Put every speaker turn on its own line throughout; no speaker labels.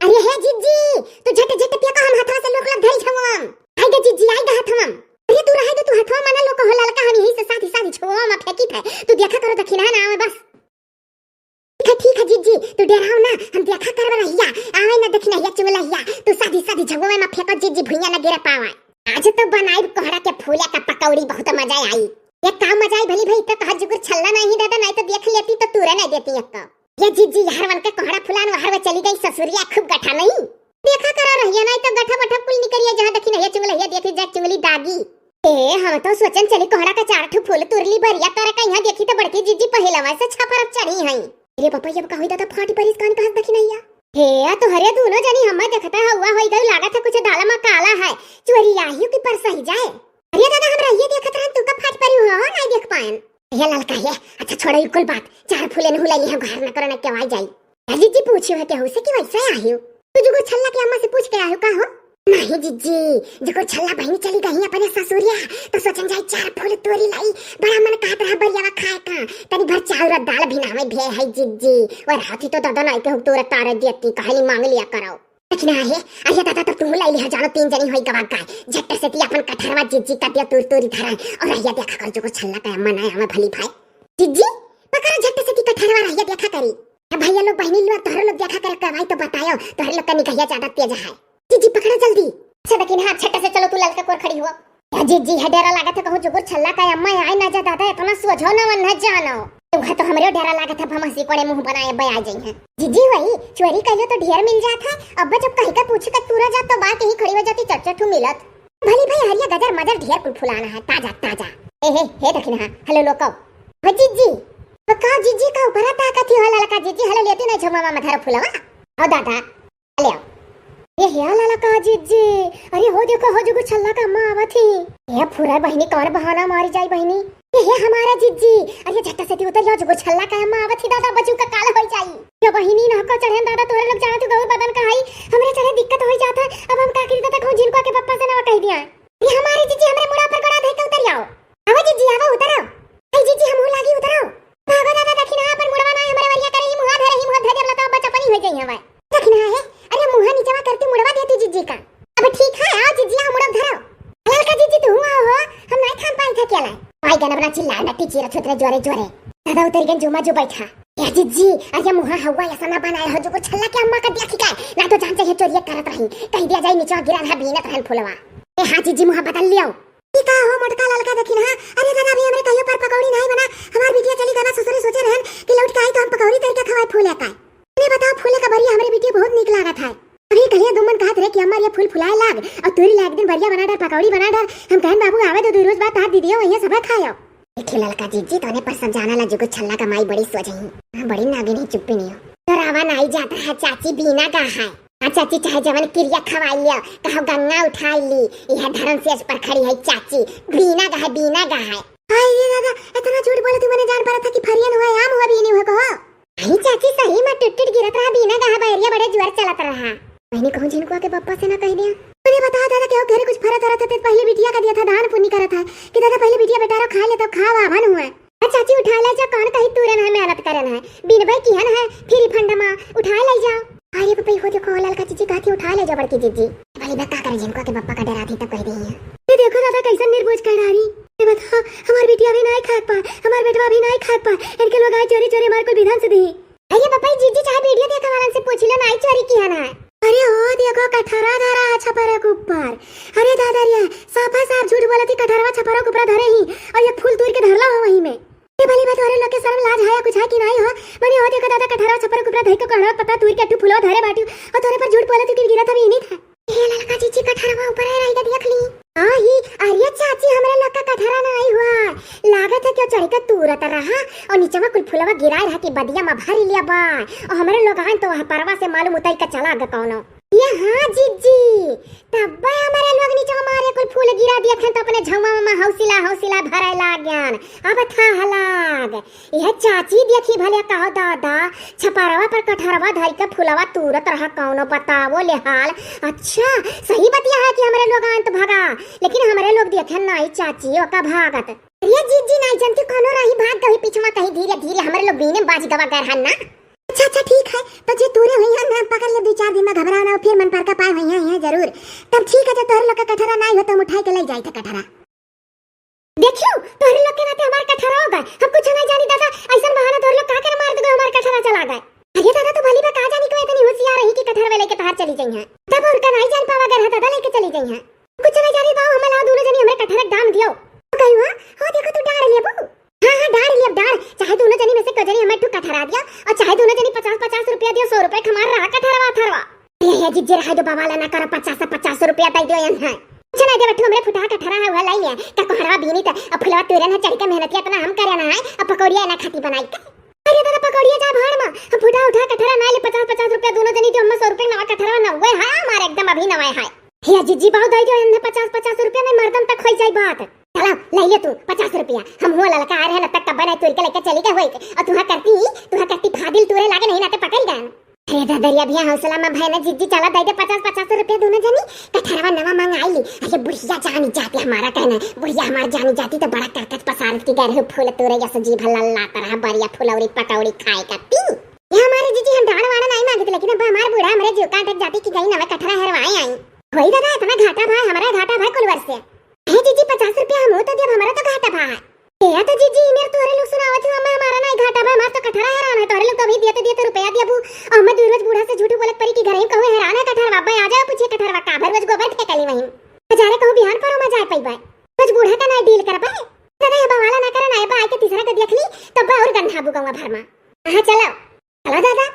अरे हे जिज्जी तू झट झट पिया का हम हाथवा से लोक लग धरी छवम आई गे जिज्जी आई गे हाथवम अरे तू रहे दे तू हाथवा माने लोक हो ललका हम यही से साथी साथी छवम फेंकी थे तू देखा करो दखिना ना आवे बस ठीक है जिज्जी तू डराओ ना हम देखा करब रहिया आवे ना दखिना या चुगला हिया तू साथी साथी छवम में फेंको जिज्जी भुइया ना गिरे पावा आज तो बनाई कोहड़ा के फूले का पकौड़ी बहुत मजा आई ये काम मजा आई भली भाई तो कहा जुगुर छल्ला नहीं दादा नहीं तो देख लेती तो तूरे नहीं देती एक ये जिज्जी यार वन के कोहड़ा फुलान वहां वे चली गई ससुरिया खूब गठा नहीं देखा करो रहिया नहीं तो गठा बठा कुल निकरिया जहां देखी नहीं चुंगलिया देखी जा चुंगली दागी ए हम तो सोचन चली कोहड़ा का चार ठु फूल तुरली भरिया तारा का यहां देखी तो बड़की जिज्जी पहला वैसे छपर चढ़ी हई अरे पापा ये कहोई दादा फाटी परिस कान कहां देखी नहीं हे तो हरे दोनों जनी हम्मा देखता हुआ होई गई लागत है कुछ दाला में काला है चोरी आहियो की पर सही जाए अरे दादा हम रहिए देखत रहन तू का फाट परी हो नहीं देख पाएन ये ललका है अच्छा छोड़ो ये कुल बात चार फूले न हुलाई है घर न करो न केवाई जाई जिज्जी पूछियो है के हो से कि वैसे आहियो तू जो छल्ला के अम्मा से पूछ के आहियो का हो नहीं जिज्जी जो छल्ला बहनी चली गई अपने ससुरिया तो सोचन जाई चार फूल तोरी लाई बड़ा मन कहत रहा बरियावा खाए का तनी भर चावल और दाल भी नामे भे है जिज्जी और हाथी तो दादा नहीं के हो तोरा तारे देती कहली मांग लिया करो लेकिन आहे अरे दादा तो तू लाई लिया जानो तीन जनी होई गवा का झट से ती अपन कठरवा जिज्जी का दिया तोरी तोरी धरा और रहिया देखा कर जो छल्ला का अम्मा ना हमें भली भाई जिज्जी पकड़ झट से ती कठरवा रहिया देखा करी भैया लोग बहनी लोग तोहर लोग देखा कर कवाई तो बताओ तोहर लोग का निकहिया ज्यादा तेज है जिज्जी पकड़ो जल्दी अच्छा लेकिन हां छट से चलो तू ललका कोर खड़ी हो या जिज्जी है डेरा लागत है कहूं जुगुर छल्ला का अम्मा आए ना जा दादा इतना सोझो ना वन न जानो तुहा तो हमरे डेरा लागत है भमसी कोने मुंह बनाए बय आ जाई है जिज्जी वही चोरी कइयो तो ढेर मिल जात है अब जब कहीं का पूछ के तूरा जा तो बात ही खड़ी हो जाती चटचटू मिलत भली भाई हरिया गजर मजर ढेर कुल फुलाना है ताजा ताजा हे देखिन हां हेलो लोको हो जिज्जी तो का जिज्जी का ऊपर आता का थी हला का जिज्जी हला लेती नहीं छो मामा मथार फुलवा ओ दादा ले आओ ये हे हला का जिज्जी अरे हो देखो हो जो छल्ला का अम्मा आवा थी ये फुरा बहनी कौन बहाना मारी जाई बहनी ये हमारा जिज्जी अरे झट्टा से उतर जाओ जो छल्ला का अम्मा आवा थी दादा बचू का काला हो जाई ये बहनी ना को चढ़न दादा तोरे लोग जाना तू गौर बदन का आई हमरे चढ़े दिक्कत हो जाता अब हम का करी दादा कहूं जिनको के पप्पा से ना कह दिया ये हमारी जिज्जी हमरे मुड़ा पर गड़ा दे के उतर जाओ आओ जिज्जी आओ उतरो आई जिज्जी हम लागी उतरो भागो दादा दखिना पर मुड़वा ना हमरे वरिया करे ही मुहा धरे ही मुहा धरे लता बच्चा पनी हो जाई हवा दखिना है अरे मुहा नीचवा करती मुड़वा देती जिज्जी का अब ठीक है आओ जिज्जी आ मुड़ा धरो ललका जिज्जी तू आओ हो हम नहीं खान पाए थे केला भाई गन अपना चिल्ला नट्टी चीरा छुतरे जोरे जोरे दादा उतर गन जुमा जो बैठा या जिज्जी अरे मुहा हवा ऐसा ना बनाया हो जो को छल्ला के अम्मा का देखी का ना तो जान से चोरिया करत रही कहीं दिया जाई नीचे गिरा ना बीनत रहन फुलवा ए हां जिज्जी मुहा बदल लियो का हो मोटका ललका देखिन हां अरे दादा भी हमरे कहियो पर पकौड़ी नहीं बना हमार बिटिया चली गाना ससुरे सोचे रहन कि लौट के आई तो हम पकौड़ी तरीका खवाए फूले का ने बताओ फूले का बरिया हमरे बिटिया बहुत निक लागत है अभी कहिया दुमन कहत रहे कि अम्मा ये फूल फुलाए लाग और तोरी लाग दिन बरिया बना दर पकौड़ी बना दर हम कहन बाबू आवे तो दो रोज बाद तार दीदियो वही सब खायो देखिए ललका जीजी तोने पर समझाना ला जुगु छल्ला का माई बड़ी सोचही हां बड़ी नागिन ही चुप्पी नहीं हो तो रावा नहीं जाता है चाची बीना का है चाची चाहे जवन क्रिया खवाई लिया कहो गंगा उठाई ली यह धर्म से पर खड़ी है चाची बीना का है हाय ये दादा इतना झूठ बोले तू मैंने जान पड़ा था कि फरियन हुआ आम हुआ भी नहीं हुआ कहो नहीं चाची सही में टुट गिरत रहा बीना का बैरिया बड़े जोर चलत रहा मैंने कहूं जिनको के पापा से ना कह दिया मैंने बताया दादा कि घर कुछ फरत रहा था तो पहले बिटिया का दिया था दान पुण्य करा था कि दादा पहले बिटिया बेटा रो खा ले तो खावा आवन हुआ चाची उठा ले जा कौन कहीं तुरन है मेहनत करन है बिन भाई किहन है फिर फंडमा उठा ले जाओ अरे पापा हो देखो ललका जीजी कहती उठा ले जा बड़की जीजी भले बता कर जिनको के पापा का डरा थी तब कह दी है ये देखो दादा कैसा निर्बोझ कर रही ये बता हमार बिटिया भी नहीं खा पा हमार बेटवा भी नहीं खा पा इनके लोग आए चोरी चोरी मार को विधान से दी अरे पापा जीजी चाहे वीडियो देखा वाला से पूछ लो नहीं चोरी किया ना अरे ओ देखो कठरा धरा छपरा के ऊपर अरे दादा रे साफा साफ झूठ बोला थी कठरवा छपरा के ऊपर धरे ही और ये फूल तोड़ के धरला हो वहीं में ये भली बात वाले लोग के शर्म लाज है कुछ है कि नहीं हो मैंने हो देखो दादा कठरवा छपरा के ऊपर धई को कहड़ा पता तोड़ के अट्टू फूलो धरे बाटू और तोरे पर झूठ बोला थी कि गिरा था भी नहीं था ये ललका जीजी कठरवा ऊपर है रही देख ली हां ही अरे चाची हमरे लोग का कठरा ना आई हुआ लागत है क्यों चढ़ी का तुरत रहा और नीचे में कुल फुलवा गिराए रहा कि बदिया में भर लिया बा और हमरे लोग आन तो परवा से मालूम उतर का चला ग कौनो ये हां जीजी तब हमारे लोग नीचे हमारे कुल फूल गिरा दिया थे तो अपने झमा में हौसला भराए लागन अब था हलाग यह चाची देखी भले कहो दादा छपरवा पर कठरवा धर के फुलवा तुरत रहा कौनो बतावो ले हाल अच्छा सही बतिया है कि हमारे लोग आन तो भागा लेकिन हमारे लोग देखे नहीं चाची ओका भागत ये जीजी नहीं जानती कोनो रही भाग गई पीछे में कहीं धीरे धीरे हमारे लोग बीने बाज गवा कर हन ना अच्छा अच्छा ठीक है, तो जे तोरे हुई है ना पकड़ ले 2-4 दिन में घबरा ना फिर मन पर का पाए हुई है जरूर। तब ठीक है, तो तोरे लोग का कठरा नहीं हो तो उठाई के ले जाई था कठरा। देखियो तोरे लोग के नाते हमार कठरा हो गए, हम कुछ नहीं जानी दादा, ऐसा बहाना तोरे लोग का कर मार दो हमार कठरा चला गए। अरे दादा तो भली बा का जानी को इतनी होशियार रही कि कठरा वाले के तार चली गई है, तब उनका नहीं जान पावा अगर दादा लेके चली गई है। कुछ नहीं जानी बाऊ, हमें ला दोनों जनी हमरे कठरा दाम दियो कहीं हुआ हो। देखो तू डाल ले बू, हां डाल ले, अब डाल, चाहे दोनों जनी में से कजरी हमें तू कठरा दिया और चाहे दोनों जनी 50-50 रुपया दियो, 100 रुपए खमार रहा कठरवा थरवा। ये जिज्जे रहा दो बाबा ना करो, 50-50 रुपया दे दियो यहां चना दे बटू हमरे फुटा कठरा है वह लाई ले का कोहरा बीनी त अब फुलवा तोरे ना चढ़ के मेहनतिया तना हम करे ना है, अब पकौड़िया ना खाती बनाई का। अरे दादा पकौड़िया जा भाड़ में, हम फुटा उठा कठरा ना ले 50-50 रुपया दोनों जनी दियो, हम 100 रुपए नवा कठरा नवे है हमारे एकदम अभी नवा है। हे जिज्जी बाऊ दे दियो इन्हें 50-50 रुपया में मर्दम तक होई जाई बात। चलो ले ले तू 50 रुपया, हम हुआ ललका आ रहे ना तक कब बनाई तोर के लेके चली गई होई और तुहा करती फादिल तोरे लागे नहीं ना ते पकड़ गए। अरे दादरिया भैया हौसला में भाई ना जिज्जी चला दे दे 50-50 रुपया दोनों जनी कठरवा नवा मंगाई ली। अरे बुढ़िया जानी जाती हमारा कहना, बुढ़िया हमार जानी जाती तो बड़ा करकच पसारत की गए फूल तोरे या सजी भल्ला ला तरह बढ़िया फुलौरी पकौड़ी खाए करती। ये हमारे जिज्जी हम डाण वाड़ा नहीं मांगते, लेकिन अब हमार बूढ़ा हमरे जो कांटक जाती की गई नवा कठरा हरवाए आई। होई दादा इतना घाटा भाई, हमारा घाटा भाई कुल वर्ष से। हे जिज्जी 50 रुपया हम तो दिया, हमारा तो घाटा भाई तेरा तो जिज्जी मेरे तोरे लोग सुनावत हो, मैं हमारा नहीं घाटा भाई, हमारा तो कठरा हैरान है। तोरे लोग कभी दिया तो रुपया दिया बू, और मैं रोज बूढ़ा से झूठ बोलत परी की घर ही कहूं हैरान है कठरवा बाबा आ जाओ पूछे कठरवा का भर रोज गोबर फेंकली वहीं बेचारे कहूं बिहान पर मैं जाए पई बाय रोज बूढ़ा का नहीं डील कर पाए। दादा ये बवाला ना करे ना बा आके तीसरा का देख ली तब और गंधा बुगाऊंगा भर में। हां चलो चलो दादा।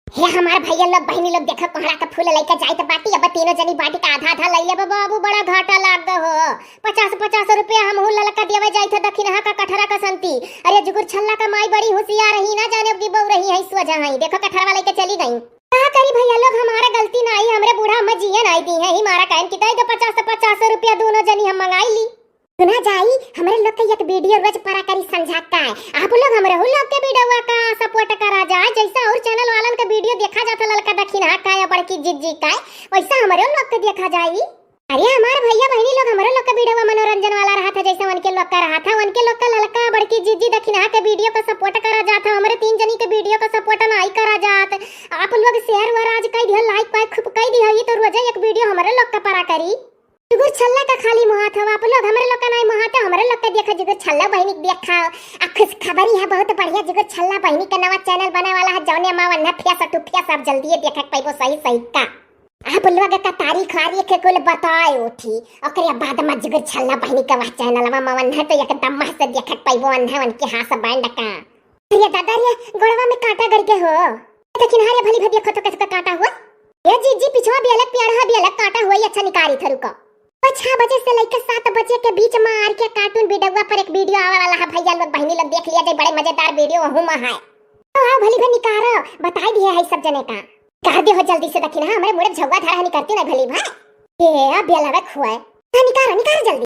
हे हमार भैया लोग बहनी लोग देखो कोहड़ा का फूल लेके जाए तो बाटी, अब तीनों जनी बाटी का आधा आधा लइले बाबू, बड़ा घाटा लाग गो हो। 50-50 रुपया हम हुल ललका देवे जाई थे दक्षिणहा का कठरा का संती। अरे जुगुर छल्ला का माई बड़ी होशियार रही ना, जाने की बहू रही है इस वजह है, देखो कठरवा लेके चली गई। का करी भैया लोग, हमारा गलती ना आई, हमरे बूढ़ा हम जिए नहीं दी है ही मारा कहन की दे दो 50-50 रुपया दोनों जनी हम मंगाई ली। सुना जाई हमरे लोग के एक वीडियो रोज परा करी समझाता है, आप लोग हमरे हुल लोग के वीडियो का सपोर्ट करा जाए, जैसा और चैनल वालन का वीडियो देखा जाता ललका दक्षिणहा का या बड़की जिज्जी का, वैसा हमरे लोग के देखा जाई। अरे हमारे भैया बहनी लोग हमारे लोग का वीडियो मनोरंजन वाला रहा था, जैसा उनके लोग का रहा था, उनके लोग का ललका बड़की जिज्जी दक्षिणहा के वीडियो का सपोर्ट करा जाता, हमारे 3 जनी के वीडियो का सपोर्ट नहीं करा जात। आप लोग शेयर वर आज कई दिया, लाइक पाइक खूब कई दिया, ये तो रोज एक वीडियो हमारे लोग का परा करी। जुगुर छल्ला का खाली मुहात हो, आप लोग हमारे लोग का नहीं मुहात है, हमारे लोग का देखा जुगुर छल्ला बहनी देखा। खुश खबरी है बहुत बढ़िया, जुगुर छल्ला बहनी का नवा चैनल बने वाला है, जौने मां वन्ना फेस टुफिया सब जल्दी देख पाइबो सही सही का। आप लोग का तारीख आरी के कुल बताए उठी, ओकरे बाद में जुगुर छल्ला बहनी का वह चैनल मां वन्ना तो एकदम मस्त देख पाइबो अन्हा उनके हाथ से बैंड का। अरे दादा रे गोड़वा में कांटा गड़ के हो, लेकिन हारे भली भली देखो तो कैसे कांटा हुआ। ये जीजी पिछवा भी अलग पेड़ भी अलग कांटा हुआ, अच्छा निकारी थरु का। 6 बजे से लेकर 7 बजे के बीच में आर के कार्टून वीडियो पर एक वीडियो आने वाला है, भैया लोग बहनी लोग देख लिया जाए, बड़े मजेदार वीडियो वहु में है। तो आओ भली भली निकारो, बताई दिए है सब जने का कर दे हो जल्दी से दक्षिणहा, हमारे मुड़े झगड़ा धारा नहीं करती ना भली भाई। ये अब बेलवे खुए निकारो निकारो जल्दी।